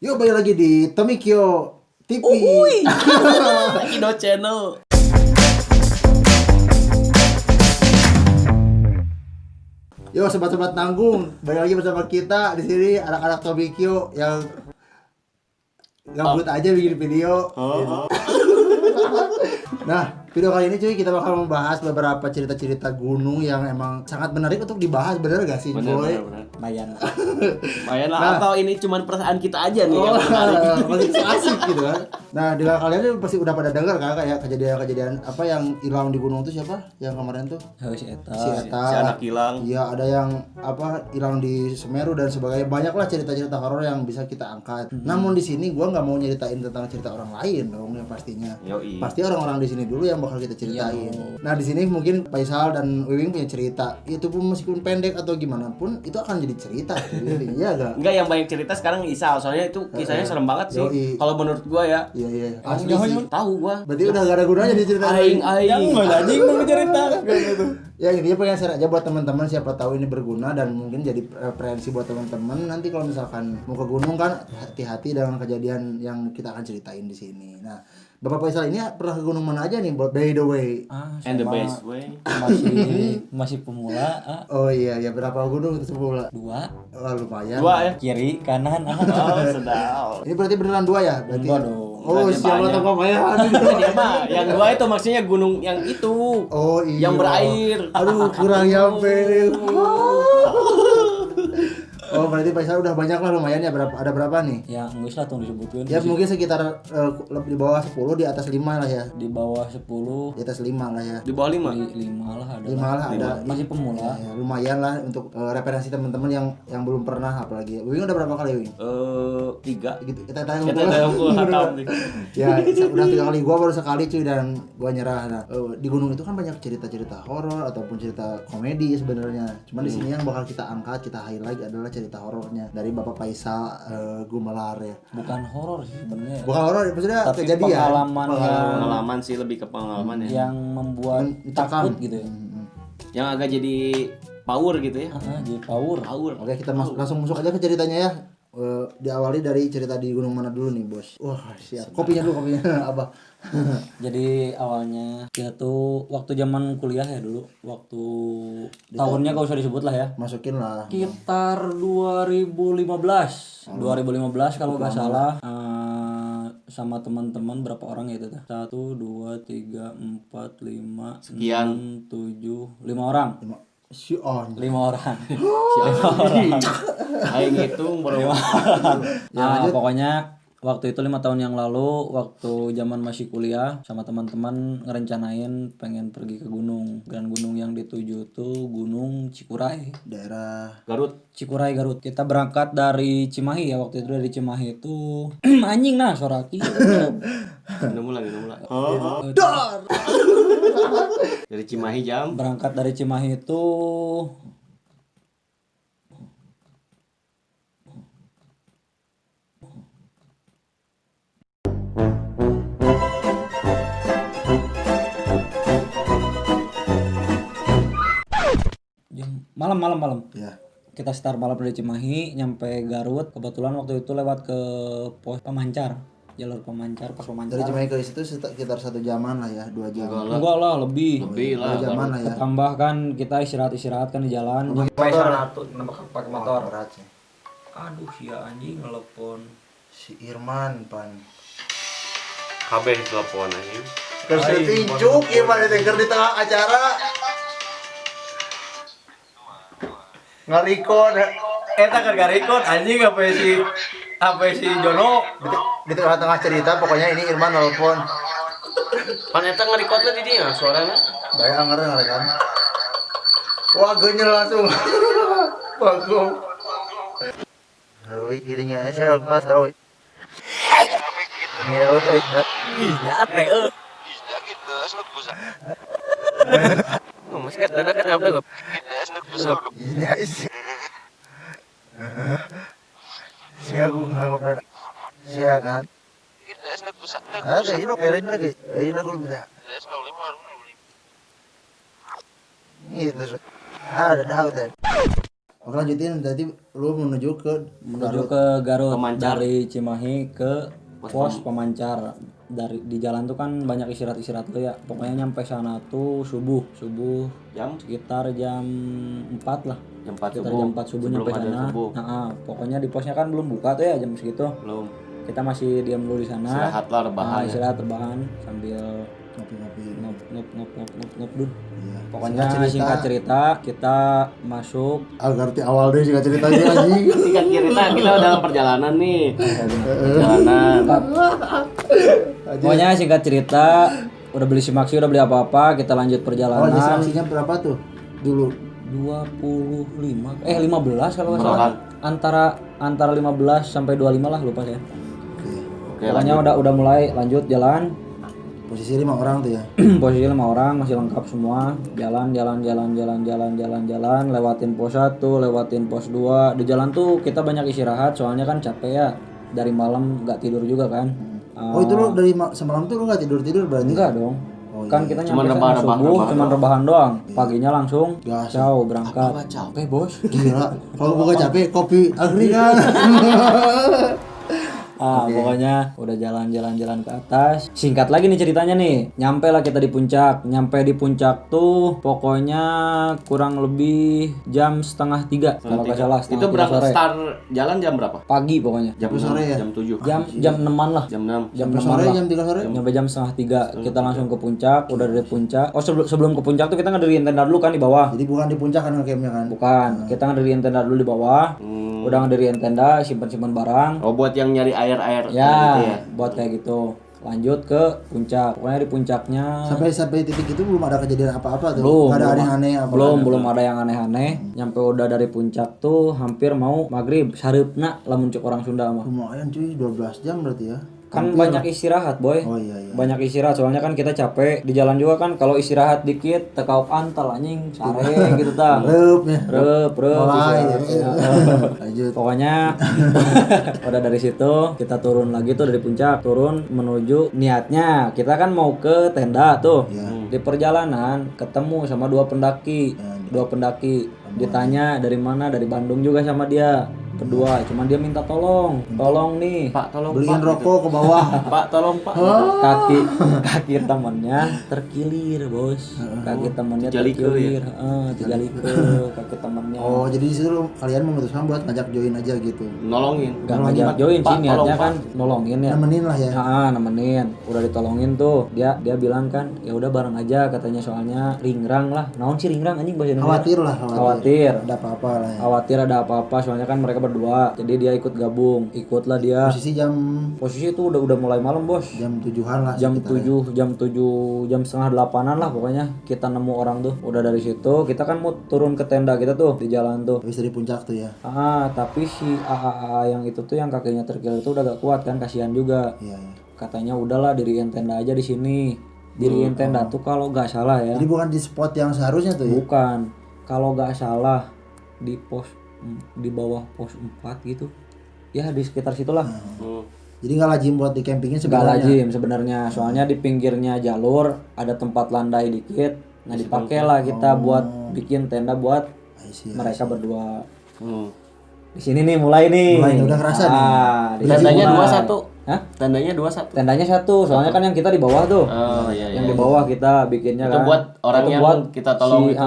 Yuk balik lagi di Tomikyo TV. Kino Channel. Yo sobat-sobat nanggung, balik lagi bersama kita di sini anak-anak Tomikyo yang gabut aja bikin video. Nah, video kali ini cuy kita bakal membahas beberapa cerita-cerita gunung yang emang sangat menarik untuk dibahas, bener gak sih, Boy? Bener. Mayan Mayan lah, Nah. atau ini cuman perasaan kita aja nih yang menarik. Masih asik gitu kan. Nah, di kalian ini pasti udah pada dengar kan kayak kejadian-kejadian apa yang hilang di gunung tuh siapa? Yang kemarin tuh? si Eta Si Eta. Si anak hilang. Iya, ada yang apa hilang di Semeru dan sebagainya. Banyak lah cerita-cerita horor yang bisa kita angkat. Namun di sini gua nggak mau nyeritain tentang cerita orang lain dong yang pastinya. Yoi. Pasti orang-orang di sini dulu yang bakal kita ceritain. Nah, di sini mungkin Faisal dan Wiwing punya cerita. Itu pun meskipun pendek atau gimana pun itu akan jadi cerita. Iya gak? Enggak, yang banyak cerita sekarang Isal, soalnya itu kisahnya serem banget sih. Yoi. Kalau menurut gua ya. Iya. Asli sih. Tahu gua. Berarti udah gak ada gunanya diceritain. Aing. anjing mau cerita Ya intinya pengen share aja buat teman-teman, siapa tahu ini berguna dan mungkin jadi referensi buat teman-teman. Nanti kalau misalkan mau ke gunung kan hati-hati dengan kejadian yang kita akan ceritain di sini. Nah, Bapak Faisal ini pernah ke gunung mana aja nih, by the way? And the best way. masih pemula. Oh iya, berapa gunung itu semula? 2 Oh, lumayan. 2 ya. kiri kanan. Oh, sedap. Ini berarti beneran 2 ya? Berarti. Enggak dong. Oh, Berarti siapa banyak. tahu lumayan. Dia mah yang 2 itu maksudnya gunung yang itu. Oh iya. Yang berair. Aduh, kurang nyampe. Oh, berarti Faisal udah banyak lah lumayan ya. Ada berapa nih? Ya enggak lah tong disebutkan. Ya mungkin sekitar di bawah 10, di atas 5 lah ya. Di bawah 10, Di atas 5 lah ya. Di bawah 5. di 5 lah ada. 5 lah ada. Masih pemula. Ya, lumayan lah untuk referensi teman-teman yang belum pernah, apalagi. Wing udah berapa kali, Wing? 3. Gitu. Kita tanya Kita tahu hatam nih. Ya, udah 3 kali. Gua baru sekali cuy dan gua nyerah. Nah, di gunung itu kan banyak cerita-cerita horor ataupun cerita komedi sebenarnya. Cuman di sini yang bakal kita angkat, kita highlight adalah cerita horornya dari Bapak Faisal Gumelar ya. Bukan horor sih sebenarnya. Bukan horor, maksudnya Tapi kejadian. pengalaman Pengalaman sih, lebih ke pengalaman ya. yang membuat Mencekam. takut gitu ya. Yang agak jadi power gitu ya. Jadi power. Oke, kita langsung masuk aja ke ceritanya ya. Diawali dari cerita di gunung mana dulu nih, Bos? Wah, siap. Kopinya Abah. Jadi awalnya kita tuh waktu zaman kuliah ya dulu, waktu tahunnya gak usah disebut lah ya. Masukin lah. Sekitar 2015 kalau nggak salah, sama teman-teman berapa orang ya itu tuh? 1, 2, 3, 4, 5, Sekian. 6, 7, 5 orang. Si on. 5 orang. Aing hitung bro. Nah, pokoknya waktu itu 5 tahun yang lalu, waktu zaman masih kuliah sama teman-teman ngerencanain pengen pergi ke gunung. Dan gunung yang dituju tuh Gunung Cikuray. Daerah Garut. Cikuray Garut. Kita berangkat dari Cimahi ya, waktu itu dari Cimahi itu anjing nah soraki. Nemu lagi. Dor. Dari Cimahi jam. Berangkat dari Cimahi itu jam malam. Ya. Kita start malam dari Cimahi nyampe Garut. Kebetulan waktu itu lewat ke pos pemancar, jalur pemancar, pos pemancar. Dari Cimahi ke situ sekitar 1 jaman lah ya, 2 jam. Enggak lah, lebih. Lebih lah. 2 jaman lah ya. Tambah kan kita istirahat kan di jalan. Sampai sana tuh pakai motor. Berat sih. Aduh ya anjing nelpon. Si Irman pan. Kabeh telepon anjing. Kerja tinjuk Irman denger di tengah acara. Ngarikon Eta kan gak record anjing apa si Jono. di tengah-tengah cerita pokoknya ini Irman nelpon. Pan eta nge-recordnya di dia suaranya. Bayang kan. Wah, genyel langsung. Bagus. Hoi, dirinya saya lepas tahu. Ya, oke. Iya teh Mas eta kan apa gak? Iya, isi. Siya kung hangover. Siya kan. Ada ini keren lagi. Ini aku bisa. Itu. Ada tahu deh. Oke lanjutin, berarti lu menuju ke Garut Pemancar. dari Cimahi ke pos pemancar. Dari di jalan tuh kan banyak istirahat tuh ya. Pokoknya nyampe sana tuh subuh Jam sekitar jam 4 lah. jam 4 Sekitar subuh. jam 4 subuh Sebelum nyampe ada sana. subuh. Nah, pokoknya di posnya kan belum buka tuh ya jam segitu. Belum. Kita masih diam dulu di sana. Istirahat lah rebahan. ya. Istirahat rebahan sambil ngopi-ngopi. ngop dud. Iya. Pokoknya singkat cerita kita masuk Agar ti awal deh singkat ceritanya anjing. Singkat cerita kita udah dalam perjalanan nih. Perjalanan. Pokoknya singkat cerita udah beli simaksi, udah beli apa-apa, kita lanjut Oh, perjalanan. distraksinya berapa tuh? Dulu. 15 kalau nggak Per salah. orang. Antara 15 sampai 25 lah, lupa saya. Oke. Oke, Pokoknya udah mulai lanjut jalan. Posisi 5 orang tuh ya. Posisi 5 orang masih lengkap semua. Jalan lewatin pos 1, lewatin pos 2. Di jalan tuh kita banyak istirahat soalnya kan capek ya. Dari malam nggak tidur juga kan. Oh, itu lu dari semalam tuh lu enggak tidur-tidur berarti? Enggak dong. Oh, Kan iya. kita Cuman nyampe sana rebahan subuh, cuman rebahan doang. Paginya langsung Gas. ciao berangkat. Apa capek? Oke, Bos. Gila. Kalau gua capek kopi angkringan. Pokoknya udah jalan ke atas. Singkat lagi nih ceritanya nih. Nyampe lah kita di puncak. Nyampe di puncak tuh pokoknya kurang lebih jam 2:30 kalau nggak salah. Itu berangkat start jalan jam berapa? Pagi pokoknya. Jam sore 6, ya? jam 7. Jam 6-an lah. Jam 6. Jam Jam 6 sore lah. jam 3 sore. Nyampe jam 2:30 kita langsung ke puncak. Udah dari puncak. Oh sebelum ke puncak tuh kita ngediriin tenda dulu kan di bawah. Jadi bukan di puncak kan campnya kan? Bukan, kita ngediriin tenda dulu di bawah. Udah ngediriin tenda, simpan barang. Oh, buat yang nyari air Ya, gitu ya. buat kayak gitu. Lanjut ke puncak. Pokoknya di puncaknya Sampai titik itu belum ada kejadian apa-apa tuh. belum Nggak ada belum, aneh-aneh apa. belum ada yang aneh-aneh. Nyampe udah dari puncak tuh hampir mau maghrib. Sareupna lamun cek orang Sunda mah. Lumayan cuy, 12 jam berarti ya. Kan banyak istirahat, boy. Oh iya iya. Banyak istirahat soalnya kan kita capek di jalan juga kan. Kalau istirahat dikit tekaup antal anjing sare gitu tah. Repnya. Rep Mulai. istirahat. Lanjut. Pokoknya udah dari situ kita turun lagi tuh dari puncak, turun menuju niatnya kita kan mau ke tenda tuh. Di perjalanan ketemu sama dua pendaki. Ditanya dari mana, dari Bandung juga sama dia berdua. Cuman dia minta tolong nih Pak, tolong Beliin Pak. rokok ke bawah. Pak, tolong Pak. kaki temannya terkilir, Bos. Kaki temannya Tijalike terkilir. Tijalike kaki temannya. Oh, jadi di situ kalian memutuskan buat ngajak join aja gitu. Nolongin. Gak ngajak join sih, Pak, niatnya tolong, kan nolongin ya. Nemenin lah ya. Nemenin. Udah ditolongin tuh. Dia bilang kan, ya udah bareng aja katanya soalnya ringrang lah. Naon sih ringrang anjing bahasa Indonesia? Khawatir lah, Khawatir. Ada apa-apa lah ya. Khawatir ada apa-apa soalnya kan mereka berdua. Jadi dia ikut gabung. Ikutlah dia. Posisi itu udah mulai malam, Bos. jam 7-an lah. Jam sekitar 7, jam setengah 8-an lah pokoknya kita nemu orang tuh. Udah dari situ kita kan mau turun ke tenda kita tuh di jalan tuh. habis dari puncak tuh ya. Tapi si AAA yang itu tuh yang kakinya terkilir itu udah gak kuat kan, kasihan juga. Iya, iya. Katanya udahlah diriin tenda aja di sini. Diriin tenda tuh kalau nggak salah ya. Jadi bukan di spot yang seharusnya tuh ya. Bukan. Kalau nggak salah di bawah pos 4 gitu. Ya di sekitar situlah. Jadi nggak lazim buat di campingin Nggak sebenarnya. lazim sebenarnya. Soalnya di pinggirnya jalur ada tempat landai dikit. Nah dipakailah kita buat bikin tenda buat I see. mereka berdua. Hmm. Di sini nih mulai nih. Mulai nih, udah kerasa nih. Di Tandanya sini mulai. 21. Hah? Tandanya 21. Tendanya satu, soalnya kan yang kita di bawah tuh. Oh iya iya. Yang di bawah kita bikinnya Itu kan. buat orang yang kita tolong si, itu.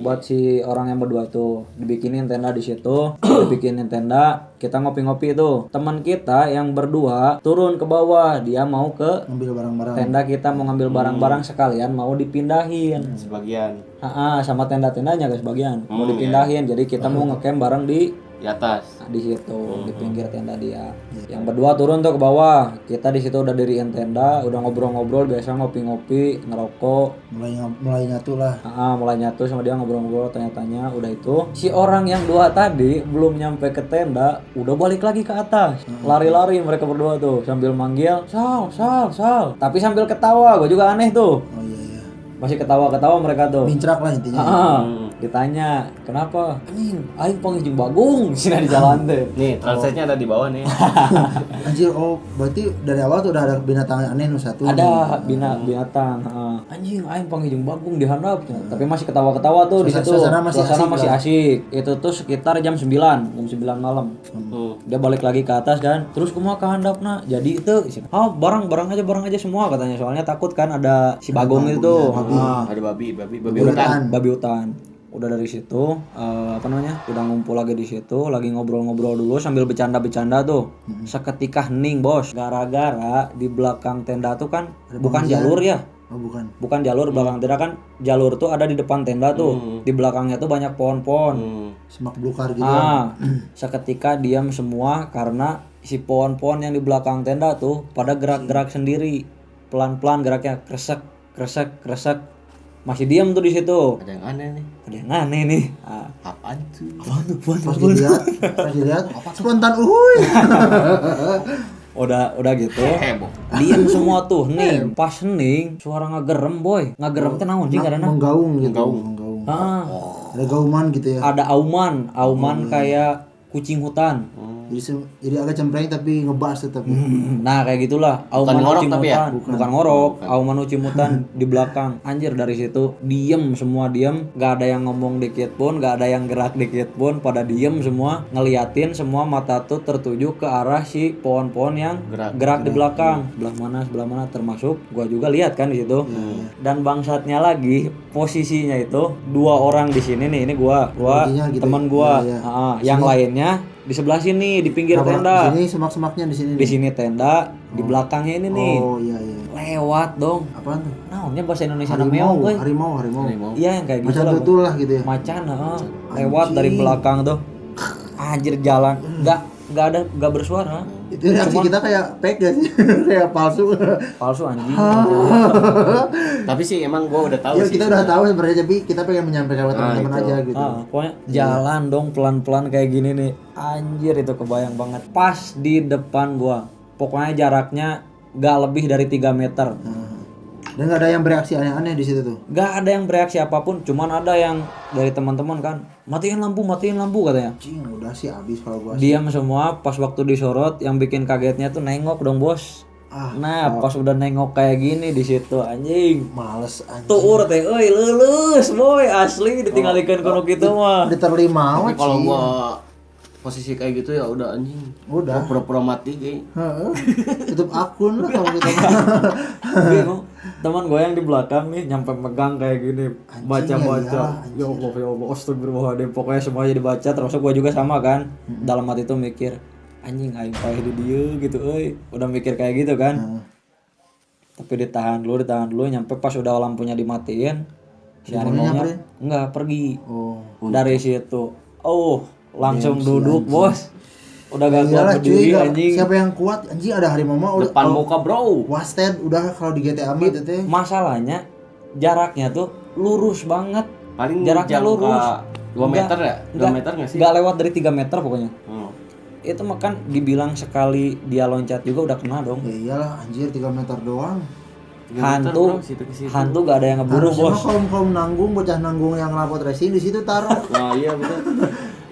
buat si orang yang berdua tuh dibikinin tenda di situ. Dibikinin tenda, kita ngopi-ngopi tuh. Teman kita yang berdua turun ke bawah, dia mau ke Ngambil barang-barang. tenda kita, mau ngambil barang-barang sekalian mau dipindahin. Sebagian Sama tenda-tendanya guys bagian mau dipindahin. Jadi kita mau ngecamp bareng di atas. di situ di pinggir tenda dia. Yang berdua turun tuh ke bawah. Kita di situ udah diriin tenda, udah ngobrol-ngobrol biasa, ngopi-ngopi, ngerokok. Mulai nyatu lah. Mulai nyatu sama dia, ngobrol-ngobrol, tanya-tanya. Udah itu si orang yang dua tadi belum nyampe ke tenda udah balik lagi ke atas. Lari-lari mereka berdua tuh sambil manggil Sal, tapi sambil ketawa. Gue juga aneh tuh, Oh iya iya. masih ketawa-ketawa mereka tuh. Mincrak lah intinya. Ditanya, kenapa? Anjing, aing panggil Bagung sini di jalan teh. Nih, translate-nya ada di bawah nih. Anjir, oh berarti dari awal tuh udah ada binatang aneh nu satu. Ada binatang. Anjing, aing panggil Bagung di handap. Tapi masih ketawa-ketawa tuh di situ. Suasana masih Suasana asik masih lah. asik. Itu tuh sekitar jam 9 malam. Dia balik lagi ke atas kan. Terus kumaha ke handapna. Jadi itu, barang aja semua katanya. Soalnya takut kan ada si Bagong itu. Ada babi Hutan. Udah dari situ udah ngumpul lagi di situ, lagi ngobrol-ngobrol dulu sambil bercanda-bercanda tuh. Seketika hening, Bos. Gara-gara di belakang tenda tuh kan bukan jalur ya. Oh, Bukan jalur belakang tenda kan. Jalur tuh ada di depan tenda tuh. Di belakangnya tuh banyak pohon-pohon. Semak belukar gitu. Seketika diam semua karena si pohon-pohon yang di belakang tenda tuh pada gerak-gerak sendiri. Pelan-pelan geraknya, kresek. Masih diam tuh di situ. Ada yang aneh nih. Ada yang aneh nih. Apaan tuh? Pas dilihat spontan uhuy. Udah gitu. Heboh. Diam semua tuh, hening. Pas hening, suara ngagerem, boy. Ngagerem teh naon sih karena Menggaung gitu. Ada gauman gitu ya. ada auman kayak kucing hutan. Jadi agak cempreng tapi ngebas tetap. Nah kayak gitulah. Auman ngorok ucing tapi ya? hutan. Bukan ngorok. Auman ucing hutan di belakang. Anjir, dari situ diem semua, diem. Gak ada yang ngomong dikit pun, gak ada yang gerak dikit pun. Pada diem semua, ngeliatin semua, mata tuh tertuju ke arah si pohon-pohon yang gerak di belakang. Sebelah mana termasuk gua juga lihat kan di situ. Dan bangsatnya lagi posisinya itu 2 orang di sini nih. Ini gua Gitu teman ya? gua. Iya. Yang lainnya di sebelah sini di pinggir tenda. Di sini semak-semaknya di sini. Di sini tenda, di belakangnya ini nih. Oh iya. Lewat dong. Apaan tuh? Naonnya bahasa Indonesia namanya euy. Harimau. Iya yang kayak gitu Macam lah. tutul lah gitu ya. Macan, lewat dari belakang tuh. Anjir, jalan. Gak bersuara. Itu reaksi kita kayak fake gak sih? Kayak palsu. Palsu anjing. Tapi sih emang gua udah tahu Ya sih. kita udah tahu sebenarnya, tapi kita pengen menyampaikan ke teman-teman aja gitu. Pokoknya jalan dong pelan-pelan kayak gini nih. Anjir, itu kebayang banget. Pas di depan gua. Pokoknya jaraknya gak lebih dari 3 meter. Dan gak ada yang bereaksi aneh-aneh di situ tuh. Gak ada yang bereaksi apapun, cuman ada yang dari teman-teman kan, matiin lampu katanya. Cing, udah sih abis kalau gua. Diam semua. Pas waktu disorot, yang bikin kagetnya tuh nengok dong, Bos. Nah, pas udah nengok kayak gini di situ, anjing. Males anjing. Tuh urut euy, lulus boy, asli ditinggalikeun kono kitu mah. Diterima Tapi kalau gua posisi kayak gitu ya udah anjing. Udah. Pura-pura mati kayak. Heeh. Tutup akun lah kalau kita. Bingung. Teman gue yang di belakang nih nyampe megang kayak gini, baca-baca. Ya Allah, astagfirullahaladzim. Pokoknya semuanya dibaca, termasuk gue juga sama kan. Dalam hati tuh mikir, anjing aing paeh di dieu gitu euy. Udah mikir kayak gitu kan. Tapi ditahan dulu, nyampe pas udah lampunya dimatiin, si harimaunya enggak pergi. Dari situ. Langsung duduk, Bos. Udah gak kuat berdiri anjing. Siapa yang kuat? Anjing ada harimau mah Depan muka, Bro. wasted udah kalau di GTA mah itu teh. Masalahnya jaraknya tuh lurus banget. Paling Jaraknya lurus. 2 meter ya? 2 meter enggak sih? Enggak lewat dari 3 meter pokoknya. Oh. Itu mah kan dibilang sekali dia loncat juga udah kena dong. Ya iyalah anjir 3 meter doang. Hantu gak ada yang ngeburu, Harusnya Bos. mah kaum nanggung, bocah nanggung yang lapot racing di situ taruh. Nah, iya betul.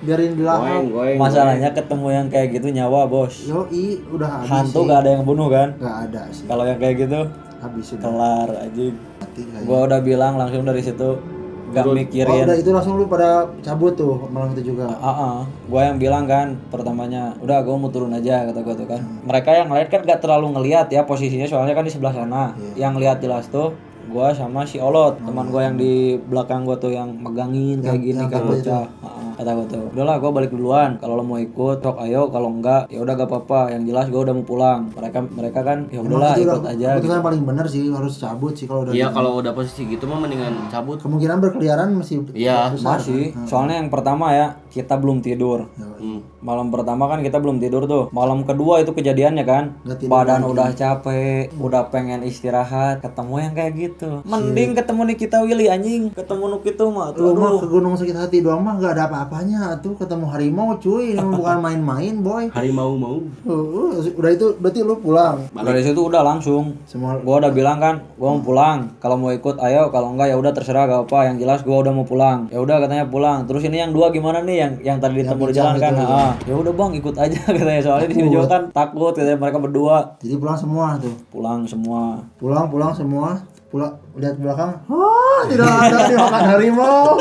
Biarin dilahap. Goeng. Masalahnya ketemu yang kayak gitu nyawa, Bos. Yoi, udah habis. Hantu sih. gak ada yang bunuh kan? Gak ada sih. Kalau yang kayak gitu Habis sudah. kelar anjing. Mati kayaknya. Gua udah bilang langsung dari situ gak Oh, mikirin. udah itu langsung lu pada cabut tuh malam itu juga. Gua yang bilang kan pertamanya, udah gua mau turun aja kata gua tuh kan. Mereka yang lain kan gak terlalu ngelihat ya posisinya, soalnya kan di sebelah sana. Yang lihat jelas tuh gua sama si Olot, teman gua yang di belakang gua tuh yang megangin kayak gini kan bocah. Kata gua tuh, udahlah gua balik duluan. Kalau lo mau ikut, sok ayo. Kalau enggak, ya udah gak apa-apa. Yang jelas gua udah mau pulang. Mereka kan, ya udahlah ikut aja. Itu kan paling bener sih, harus cabut sih kalau udah. Iya, kalau udah posisi gitu mah mendingan cabut. Kemungkinan berkeliaran masih Iya, besar. Masih. Soalnya yang pertama ya, kita belum tidur. Yoi. Malam pertama kan kita belum tidur tuh. Malam kedua itu kejadiannya kan. Nggak tidur Badan lagi. udah capek, udah pengen istirahat. Ketemu yang kayak gitu. Mending ketemu nih kita Willy anjing. Ketemu nu kitu mah. Lu mah Aduh. ke Gunung Sakit Hati doang mah gak ada apa-apanya tuh, ketemu harimau cuy, ini mah bukan main-main boy. Harimau mau. Udah itu berarti lu pulang Dari situ udah langsung. semua. Gua udah bilang kan, gua mau pulang. Kalau mau ikut ayo, kalau enggak ya udah terserah gak apa. Yang jelas gua udah mau pulang. Ya udah katanya pulang. Terus ini yang dua gimana nih yang tadi ditemu di jalan kan? itu, Ya udah Bang ikut aja katanya. Soalnya di sini juga kan takut katanya mereka berdua. Jadi pulang semua tuh, Pulang semua. pulang semua, pulang lihat ke belakang, tidak ada dimakan harimau.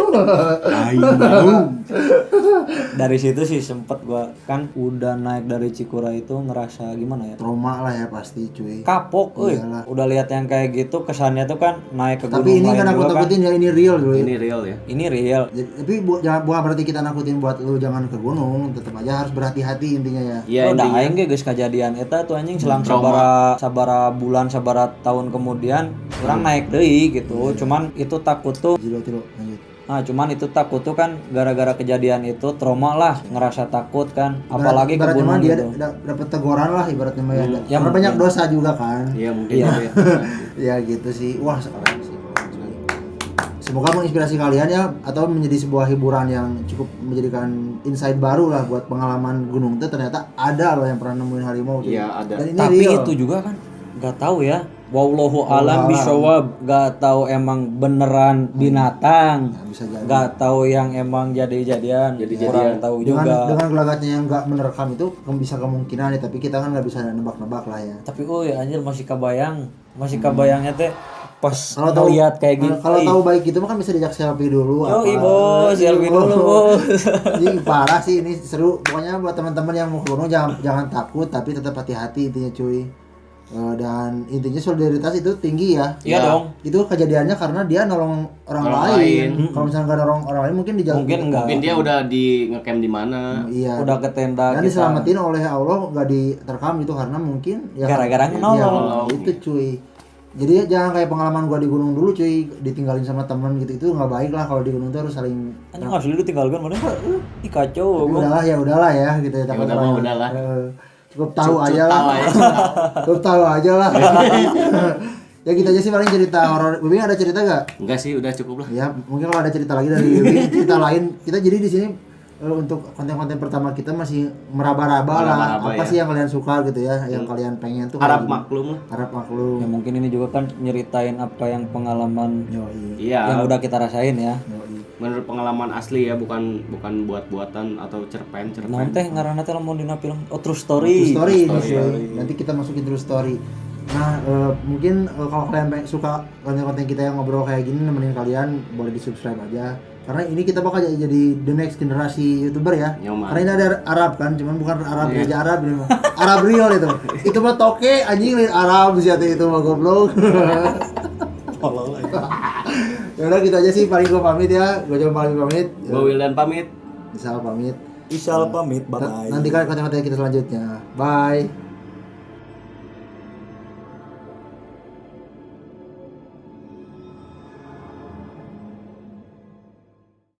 Dari situ sih sempet gua kan udah naik dari Cikura itu ngerasa gimana ya? Trauma lah ya pasti cuy. Kapok, Iyalah. udah lihat yang kayak gitu kesannya tuh kan naik ke gunung Tapi ini lain kan aku juga kan. takutin ya, ini real cuy. Ini real ya. Ini real. Tapi jangan, bukan berarti kita nakutin buat lu jangan ke gunung, tetap aja harus berhati-hati intinya ya. Iya Oh, udah intinya. aing ge geus kajadian eta tuh anjing selang Trauma. sabara bulan sabara tahun kemudian orang naik deui gitu. Cuman itu takut tuh. Tilo lanjut. Nah, cuman itu takut tuh kan gara-gara kejadian itu trauma lah, ngerasa takut kan. Apalagi ke Ibaratnya gunung mah dia gitu. dapat teguran lah ibaratnya mah ya. Ya, Karena banyak mungkin. dosa juga kan. Iya mungkin Iya. gitu ya. Ya gitu sih. Wah, keren sih. Keren sekali. Semoga menginspirasi kalian ya, atau menjadi sebuah hiburan yang cukup menjadikan insight baru lah buat pengalaman gunung itu. Ternyata ada loh yang pernah nemuin harimau tuh. Iya ada. Dan ini Tapi real. itu juga kan nggak tahu ya. Wallahu alam bisawab, nggak tahu emang beneran binatang, Nah, bisa jadi. nggak tahu yang emang jadi-jadian, kurang tahu dengan juga. dengan gelagatnya yang nggak menerkam itu bisa kemungkinan ya, tapi kita kan nggak bisa nebak-nebak lah ya. Tapi ya anjir masih kebayangnya teh pas Kalau tahu ngeliat kayak gitu. kalau tahu baik gitu mah kan bisa diajak selfie dulu. Yo apa. bos, selfie dulu bos. Ini parah sih, ini seru. Pokoknya buat teman-teman yang mau ke gunung jangan takut, tapi tetap hati-hati intinya cuy. Dan intinya solidaritas itu tinggi ya. Iya dong. Itu kejadiannya karena dia nolong orang Orang lain. lain. Kalau misalnya nggak nolong orang lain mungkin dijauh. Mungkin enggak. Mungkin dia udah di ngecamp di mana. Iya. Udah ke tenda Dan kita. diselamatin oleh Allah, nggak diterkam itu karena mungkin ya Gara-gara iya, nolong. itu cuy. Jadi jangan kayak pengalaman gua di gunung dulu cuy, ditinggalin sama teman gitu, itu nggak baik lah. Kalau di gunung tuh harus saling. Anjing asli ditinggalkan mana? Ih kacau. Tapi Bang. udahlah ya gitu ya. takut udah orang. mah udahlah. Cukup tahu Cukup aja tahu lah. aja. Cukup tahu aja lah. Ya gitu aja sih paling cerita horor. Bibi ada cerita gak? Enggak sih, udah cukup lah. Ya mungkin kalau ada cerita lagi dari Bibi, cerita lain. Kita jadi di sini untuk konten-konten pertama kita masih meraba-raba lah. Meraba-raba Apa ya. sih yang kalian suka gitu ya, yang kalian pengen tuh. Harap kayak gini. maklum lah. Harap maklum. Ya mungkin ini juga kan nyeritain apa yang pengalaman Yoi. Iya. yang udah kita rasain ya. Yoi. Menurut pengalaman asli ya, bukan buat-buatan atau cerpen. Nah, teh ngaranna teh lamun dina film True Story. True story, ini, cuy. Nanti kita masukin true story. Nah, mungkin kalau kalian suka konten-konten kita yang ngobrol kayak gini, nemenin kalian, boleh di subscribe aja. Karena ini kita bakal jadi the next generasi YouTuber ya. Nyoman. Karena ini ada Arab kan, cuman bukan Arab Raja Arab ini mah. Arab real itu. Itu mah toke anjing lain Arab siapa itu mah goblok. Ya udah gitu aja sih, paling gua pamit ya. Gua coba paling pamit. Gua Wildan pamit. Bisa pamit. Isal pamit, bye bye. Nantikan konten-konten kita selanjutnya. Bye.